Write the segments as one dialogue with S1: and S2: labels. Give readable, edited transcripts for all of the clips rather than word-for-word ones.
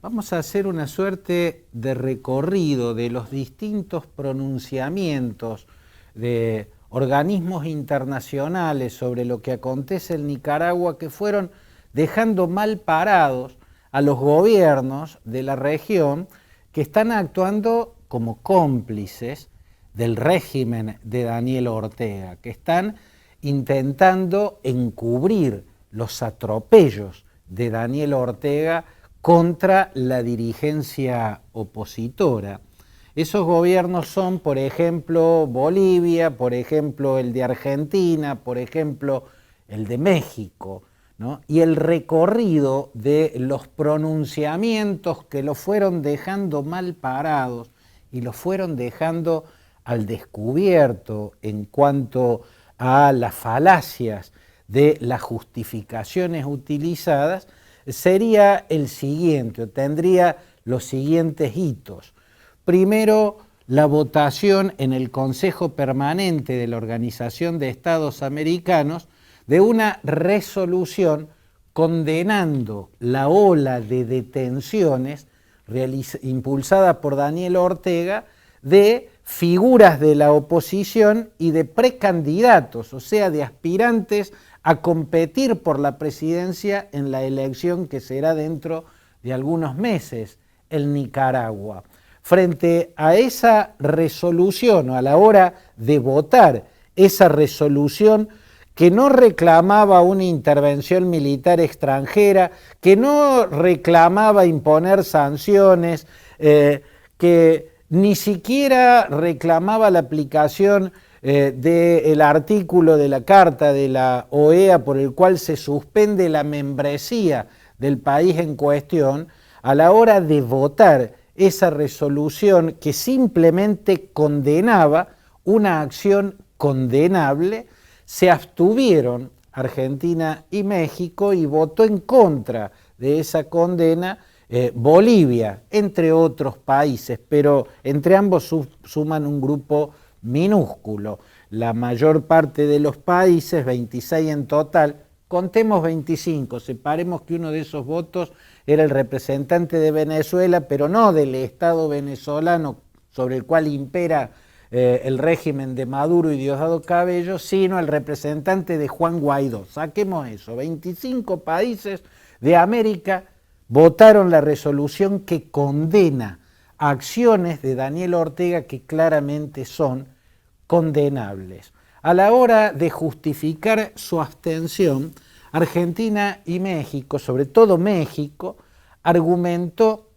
S1: Vamos a hacer una suerte de recorrido de los distintos pronunciamientos de organismos internacionales sobre lo que acontece en Nicaragua, que fueron dejando mal parados a los gobiernos de la región, que están actuando como cómplices del régimen de Daniel Ortega, que están intentando encubrir los atropellos de Daniel Ortega contra la dirigencia opositora. Esos gobiernos son, por ejemplo, Bolivia, por ejemplo, el de Argentina, por ejemplo, el de México, ¿no? Y el recorrido de los pronunciamientos que los fueron dejando mal parados y los fueron dejando al descubierto en cuanto a las falacias de las justificaciones utilizadas, sería el siguiente, o tendría los siguientes hitos. Primero, la votación en el Consejo Permanente de la Organización de Estados Americanos de una resolución condenando la ola de detenciones impulsada por Daniel Ortega de figuras de la oposición y de precandidatos, o sea, de aspirantes a competir por la presidencia en la elección que será dentro de algunos meses en Nicaragua. Frente a esa resolución, o a la hora de votar esa resolución que no reclamaba una intervención militar extranjera, que no reclamaba imponer sanciones, que ni siquiera reclamaba la aplicación del artículo de la Carta de la OEA por el cual se suspende la membresía del país en cuestión, a la hora de votar esa resolución que simplemente condenaba una acción condenable, se abstuvieron Argentina y México y votó en contra de esa condena Bolivia, entre otros países, pero entre ambos suman un grupo minúsculo. La mayor parte de los países, 26 en total, contemos 25, separemos que uno de esos votos era el representante de Venezuela, pero no del Estado venezolano sobre el cual impera el régimen de Maduro y Diosdado Cabello, sino el representante de Juan Guaidó. Saquemos eso, 25 países de América votaron la resolución que condena acciones de Daniel Ortega que claramente son condenables. A la hora de justificar su abstención, Argentina y México, sobre todo México, argumentó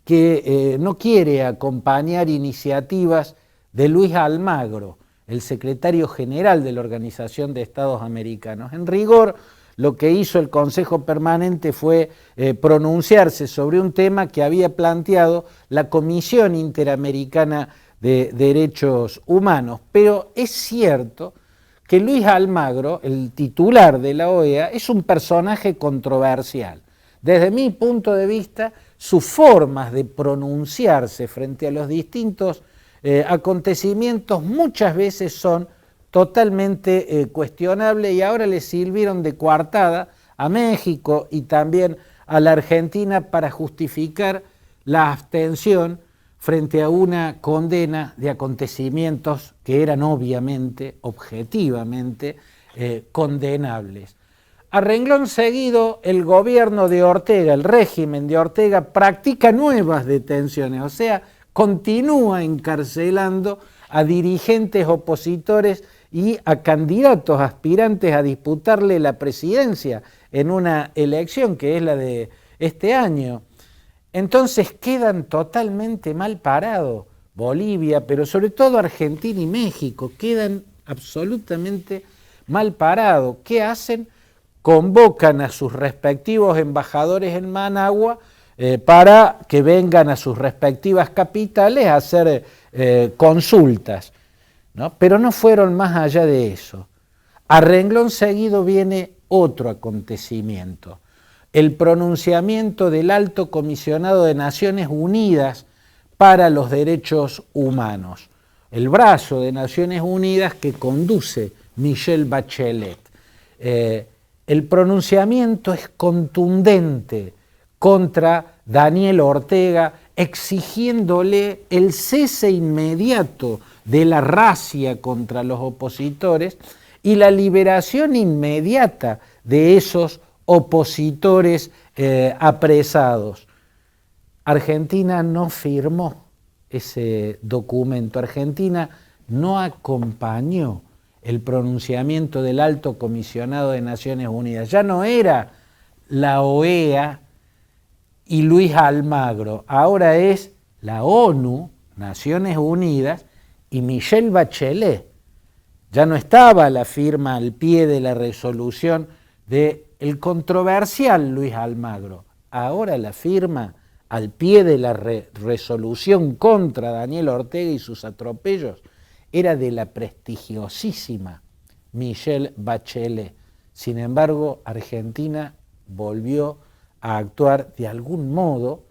S1: que no quiere acompañar iniciativas de Luis Almagro, el secretario general de la Organización de Estados Americanos. En rigor, lo que hizo el Consejo Permanente fue pronunciarse sobre un tema que había planteado la Comisión Interamericana de Derechos Humanos. Pero es cierto que Luis Almagro, el titular de la OEA, es un personaje controversial. Desde mi punto de vista, sus formas de pronunciarse frente a los distintos acontecimientos muchas veces son totalmente cuestionables y ahora le sirvieron de coartada a México y también a la Argentina para justificar la abstención frente a una condena de acontecimientos que eran obviamente, objetivamente, condenables. A renglón seguido, el gobierno de Ortega, el régimen de Ortega, practica nuevas detenciones, o sea, continúa encarcelando a dirigentes opositores y a candidatos aspirantes a disputarle la presidencia en una elección que es la de este año. Entonces quedan totalmente mal parados Bolivia, pero sobre todo Argentina y México, quedan absolutamente mal parados. ¿Qué hacen? Convocan a sus respectivos embajadores en Managua para que vengan a sus respectivas capitales a hacer consultas, ¿no? Pero no fueron más allá de eso. A renglón seguido viene otro acontecimiento, el pronunciamiento del Alto Comisionado de Naciones Unidas para los Derechos Humanos, el brazo de Naciones Unidas que conduce Michelle Bachelet. El pronunciamiento es contundente contra Daniel Ortega, exigiéndole el cese inmediato de la racia contra los opositores y la liberación inmediata de esos opositores apresados. Argentina no firmó ese documento, Argentina no acompañó el pronunciamiento del Alto Comisionado de Naciones Unidas. Ya no era la OEA y Luis Almagro, ahora es la ONU, Naciones Unidas, y Michelle Bachelet. Ya no estaba la firma al pie de la resolución del controversial Luis Almagro, ahora la firma al pie de la resolución contra Daniel Ortega y sus atropellos era de la prestigiosísima Michelle Bachelet. Sin embargo, Argentina volvió a actuar de algún modo,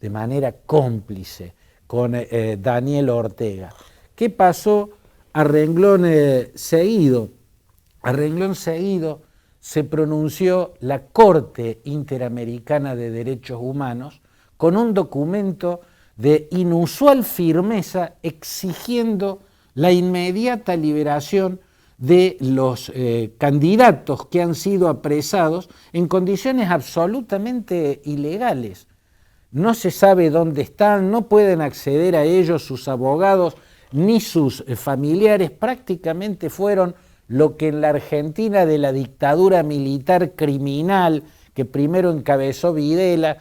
S1: de manera cómplice, con Daniel Ortega. ¿Qué pasó a renglón seguido? A renglón seguido se pronunció la Corte Interamericana de Derechos Humanos con un documento de inusual firmeza exigiendo la inmediata liberación de los candidatos que han sido apresados en condiciones absolutamente ilegales. No se sabe dónde están, no pueden acceder a ellos sus abogados ni sus familiares, prácticamente fueron lo que en la Argentina de la dictadura militar criminal que primero encabezó Videla,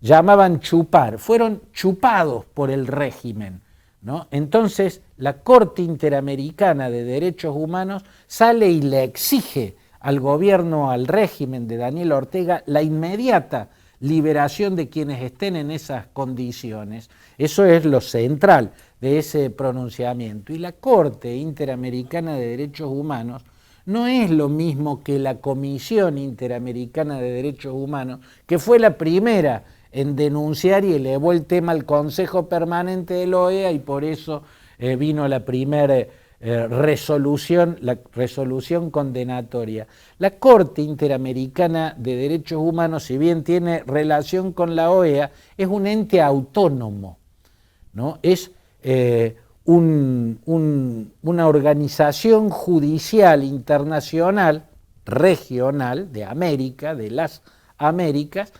S1: llamaban chupar, fueron chupados por el régimen, ¿no? Entonces la Corte Interamericana de Derechos Humanos sale y le exige al gobierno, al régimen de Daniel Ortega, la inmediata liberación de quienes estén en esas condiciones. Eso es lo central de ese pronunciamiento. Y la Corte Interamericana de Derechos Humanos no es lo mismo que la Comisión Interamericana de Derechos Humanos, que fue la primera en denunciar y elevó el tema al Consejo Permanente de la OEA y por eso vino la primera resolución, la resolución condenatoria. La Corte Interamericana de Derechos Humanos, si bien tiene relación con la OEA, es un ente autónomo, ¿no? Es una organización judicial internacional, regional, de América, de las Américas,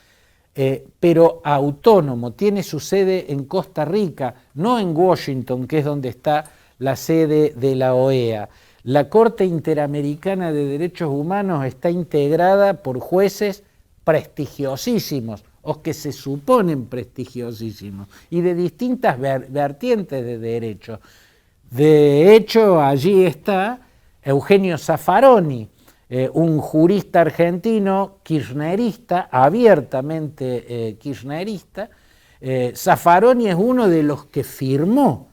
S1: pero autónomo, tiene su sede en Costa Rica, no en Washington, que es donde está la sede de la OEA. La Corte Interamericana de Derechos Humanos está integrada por jueces prestigiosísimos, o que se suponen prestigiosísimos, y de distintas vertientes de derecho. De hecho, allí está Eugenio Zaffaroni, un jurista argentino kirchnerista, abiertamente kirchnerista. Zaffaroni es uno de los que firmó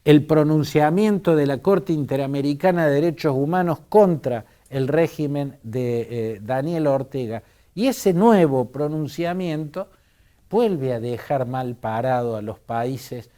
S1: el pronunciamiento de la Corte Interamericana de Derechos Humanos contra el régimen de Daniel Ortega. Y ese nuevo pronunciamiento vuelve a dejar mal parado a los países,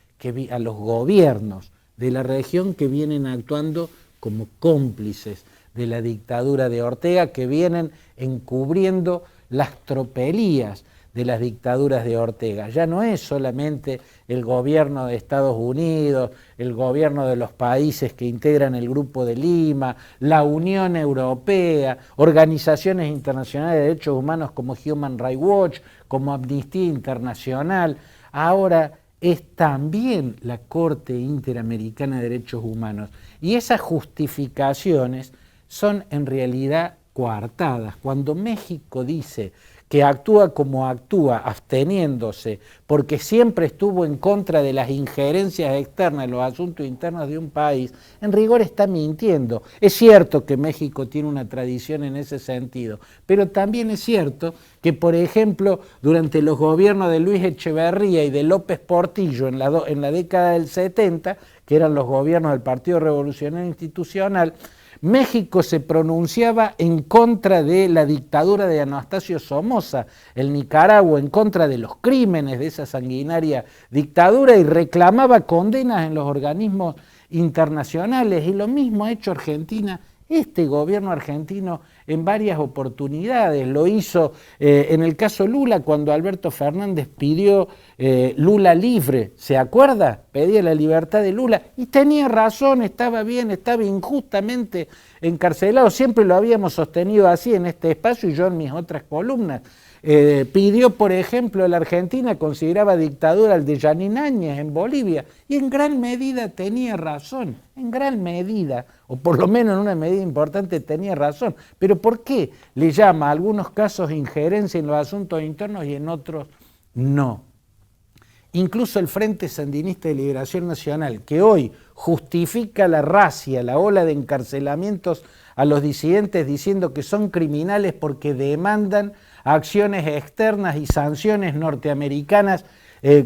S1: a los gobiernos de la región que vienen actuando como cómplices de la dictadura de Ortega, que vienen encubriendo las tropelías de las dictaduras de Ortega. Ya no es solamente el gobierno de Estados Unidos, el gobierno de los países que integran el Grupo de Lima, la Unión Europea, organizaciones internacionales de derechos humanos como Human Rights Watch, como Amnistía Internacional. Ahora es también la Corte Interamericana de Derechos Humanos. Y esas justificaciones son en realidad coartadas. Cuando México dice que actúa como actúa, absteniéndose, porque siempre estuvo en contra de las injerencias externas en los asuntos internos de un país, en rigor está mintiendo. Es cierto que México tiene una tradición en ese sentido, pero también es cierto que, por ejemplo, durante los gobiernos de Luis Echeverría y de López Portillo en la década del 70, que eran los gobiernos del Partido Revolucionario Institucional, México se pronunciaba en contra de la dictadura de Anastasio Somoza, el Nicaragua, en contra de los crímenes de esa sanguinaria dictadura y reclamaba condenas en los organismos internacionales. Y lo mismo ha hecho Argentina. Este gobierno argentino en varias oportunidades. Lo hizo en el caso Lula, cuando Alberto Fernández pidió Lula libre, ¿se acuerda? Pedía la libertad de Lula y tenía razón, estaba bien, estaba injustamente encarcelado. Siempre lo habíamos sostenido así en este espacio y yo en mis otras columnas. Pidió, por ejemplo, la Argentina consideraba dictadura al de Yanín Áñez en Bolivia y en gran medida tenía razón, en gran medida, o por lo menos en una medida importante tenía razón. Pero ¿por qué le llama a algunos casos injerencia en los asuntos internos y en otros no? Incluso el Frente Sandinista de Liberación Nacional, que hoy justifica la racia, la ola de encarcelamientos a los disidentes diciendo que son criminales porque demandan acciones externas y sanciones norteamericanas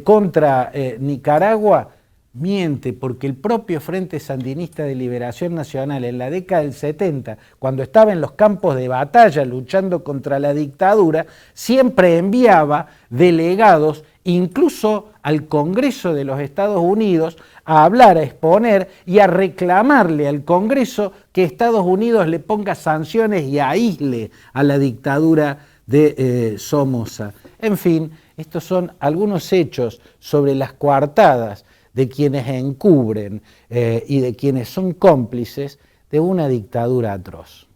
S1: contra Nicaragua, miente, porque el propio Frente Sandinista de Liberación Nacional en la década del 70, cuando estaba en los campos de batalla luchando contra la dictadura, siempre enviaba delegados incluso al Congreso de los Estados Unidos a hablar, a exponer y a reclamarle al Congreso que Estados Unidos le ponga sanciones y aísle a la dictadura de Somoza. En fin, estos son algunos hechos sobre las coartadas de quienes encubren y de quienes son cómplices de una dictadura atroz.